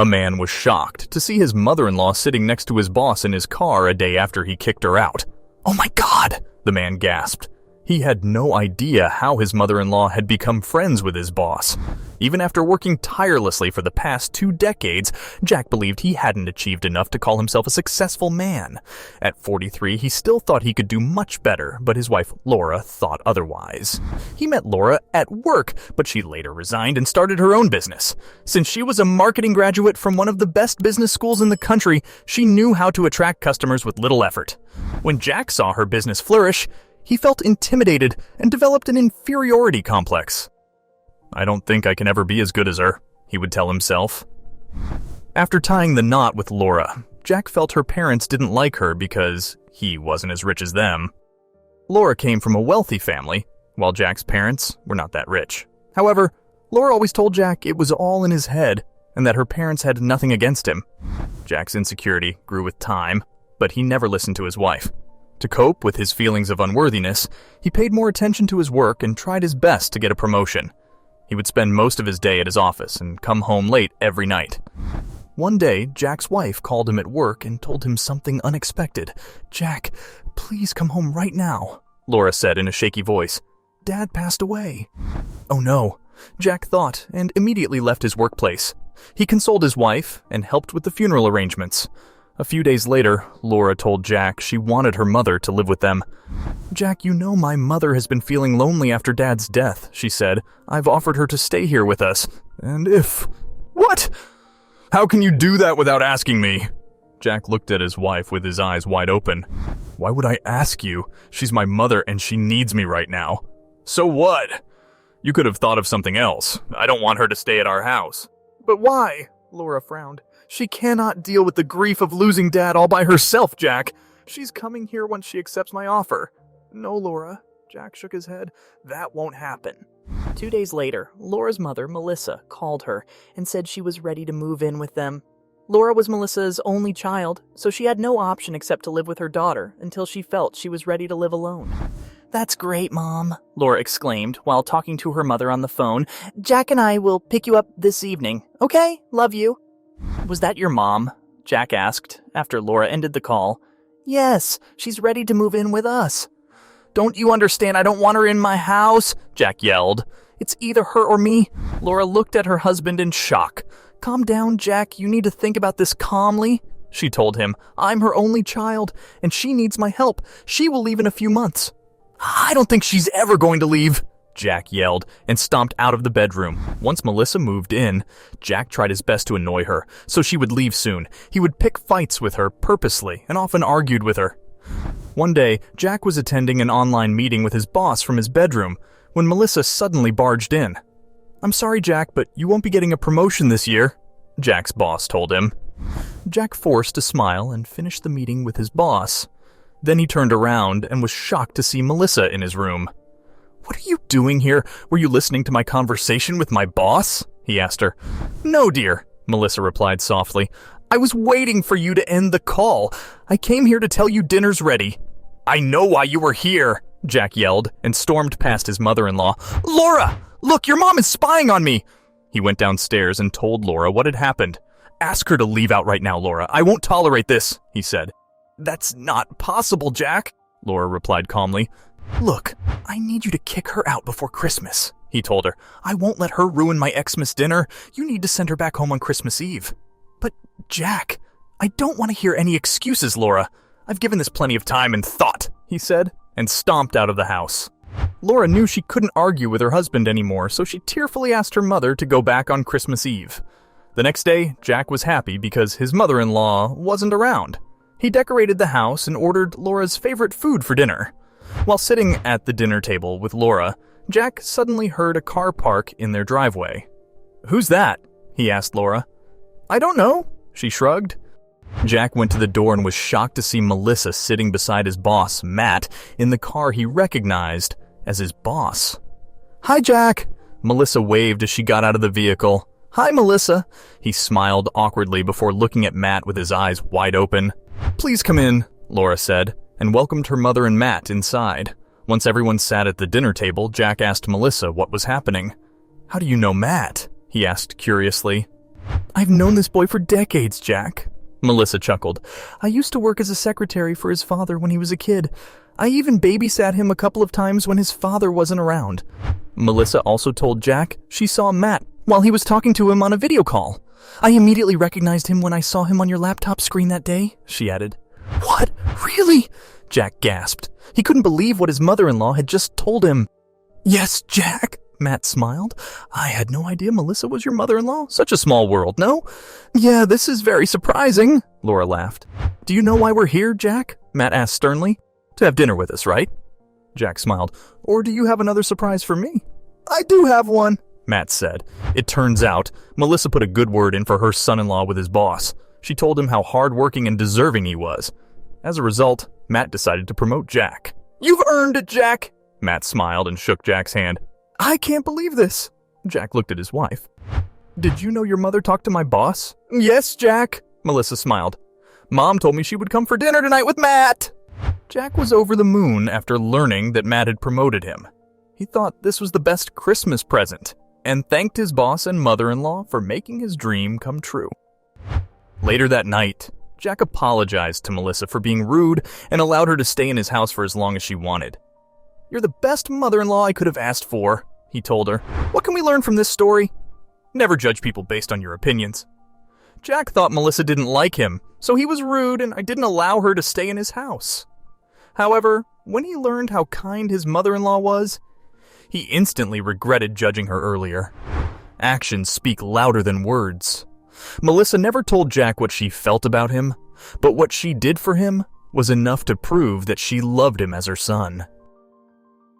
A man was shocked to see his mother-in-law sitting next to his boss in his car a day after he kicked her out. "Oh my God!" the man gasped. He had no idea how his mother-in-law had become friends with his boss. Even after working tirelessly for the past 2 decades, Jack believed he hadn't achieved enough to call himself a successful man. At 43, he still thought he could do much better, but his wife, Laura, thought otherwise. He met Laura at work, but she later resigned and started her own business. Since she was a marketing graduate from one of the best business schools in the country, she knew how to attract customers with little effort. When Jack saw her business flourish, he felt intimidated and developed an inferiority complex. "I don't think I can ever be as good as her," he would tell himself. After tying the knot with Laura, Jack felt her parents didn't like her because he wasn't as rich as them. Laura came from a wealthy family, while Jack's parents were not that rich. However, Laura always told Jack it was all in his head and that her parents had nothing against him. Jack's insecurity grew with time, but he never listened to his wife. To cope with his feelings of unworthiness, he paid more attention to his work and tried his best to get a promotion. He would spend most of his day at his office and come home late every night. One day, Jack's wife called him at work and told him something unexpected. "Jack, please come home right now," Laura said in a shaky voice. "Dad passed away." Oh no, Jack thought, and immediately left his workplace. He consoled his wife and helped with the funeral arrangements. A few days later, Laura told Jack she wanted her mother to live with them. "Jack, you know my mother has been feeling lonely after Dad's death," she said. "I've offered her to stay here with us. And if—" "What? How can you do that without asking me?" Jack looked at his wife with his eyes wide open. "Why would I ask you? She's my mother and she needs me right now." "So what? You could have thought of something else. I don't want her to stay at our house." "But why?" Laura frowned. "She cannot deal with the grief of losing Dad all by herself, Jack. She's coming here once she accepts my offer." "No, Laura." Jack shook his head. "That won't happen." 2 days later, Laura's mother, Melissa, called her and said she was ready to move in with them. Laura was Melissa's only child, so she had no option except to live with her daughter until she felt she was ready to live alone. "That's great, Mom," Laura exclaimed while talking to her mother on the phone. "Jack and I will pick you up this evening. Okay? Love you." "Was that your mom?" Jack asked after Laura ended the call. "Yes, she's ready to move in with us." "Don't you understand? I don't want her in my house," Jack yelled. "It's either her or me." Laura looked at her husband in shock. "Calm down, Jack. You need to think about this calmly," she told him. "I'm her only child, and she needs my help. She will leave in a few months." "I don't think she's ever going to leave," Jack yelled and stomped out of the bedroom. Once Melissa moved in, Jack tried his best to annoy her, so she would leave soon. He would pick fights with her purposely and often argued with her. One day, Jack was attending an online meeting with his boss from his bedroom when Melissa suddenly barged in. "I'm sorry, Jack, but you won't be getting a promotion this year," Jack's boss told him. Jack forced a smile and finished the meeting with his boss. Then he turned around and was shocked to see Melissa in his room. "What are you doing here? Were you listening to my conversation with my boss?" he asked her. "No, dear," Melissa replied softly. "I was waiting for you to end the call. I came here to tell you dinner's ready." "I know why you were here," Jack yelled and stormed past his mother-in-law. "Laura, look, your mom is spying on me." He went downstairs and told Laura what had happened. "Ask her to leave out right now, Laura. I won't tolerate this," he said. "That's not possible, Jack," Laura replied calmly. "Look, I need you to kick her out before Christmas," he told her. "I won't let her ruin my Xmas dinner. You need to send her back home on Christmas Eve." "But, Jack, I don't want to hear any excuses, Laura. I've given this plenty of time and thought," he said, and stomped out of the house. Laura knew she couldn't argue with her husband anymore, so she tearfully asked her mother to go back on Christmas Eve. The next day, Jack was happy because his mother-in-law wasn't around. He decorated the house and ordered Laura's favorite food for dinner. While sitting at the dinner table with Laura, Jack suddenly heard a car park in their driveway. "Who's that?" he asked Laura. "I don't know," she shrugged. Jack went to the door and was shocked to see Melissa sitting beside his boss, Matt, in the car he recognized as his boss. "Hi, Jack," Melissa waved as she got out of the vehicle. "Hi, Melissa." He smiled awkwardly before looking at Matt with his eyes wide open. "Please come in," Laura said, and welcomed her mother and Matt inside. Once everyone sat at the dinner table, Jack asked Melissa what was happening. "How do you know Matt?" he asked curiously. "I've known this boy for decades, Jack," Melissa chuckled. "I used to work as a secretary for his father when he was a kid. I even babysat him a couple of times when his father wasn't around." Melissa also told Jack she saw Matt while he was talking to him on a video call. "I immediately recognized him when I saw him on your laptop screen that day," she added. "What? Really?" Jack gasped. He couldn't believe what his mother-in-law had just told him. "Yes, Jack," Matt smiled. "I had no idea Melissa was your mother-in-law. Such a small world, no?" "Yeah, this is very surprising," Laura laughed. "Do you know why we're here, Jack?" Matt asked sternly. "To have dinner with us, right?" Jack smiled. "Or do you have another surprise for me?" "I do have one," Matt said. It turns out, Melissa put a good word in for her son-in-law with his boss. She told him how hardworking and deserving he was. As a result, Matt decided to promote Jack. "You've earned it, Jack!" Matt smiled and shook Jack's hand. "I can't believe this." Jack looked at his wife. "Did you know your mother talked to my boss?" "Yes, Jack," Melissa smiled. "Mom told me she would come for dinner tonight with Matt." Jack was over the moon after learning that Matt had promoted him. He thought this was the best Christmas present, and thanked his boss and mother-in-law for making his dream come true. Later that night, Jack apologized to Melissa for being rude and allowed her to stay in his house for as long as she wanted. "You're the best mother-in-law I could have asked for," he told her. "What can we learn from this story? Never judge people based on your opinions." Jack thought Melissa didn't like him, so he was rude and I didn't allow her to stay in his house. However, when he learned how kind his mother-in-law was, he instantly regretted judging her earlier. Actions speak louder than words. Melissa never told Jack what she felt about him, but what she did for him was enough to prove that she loved him as her son.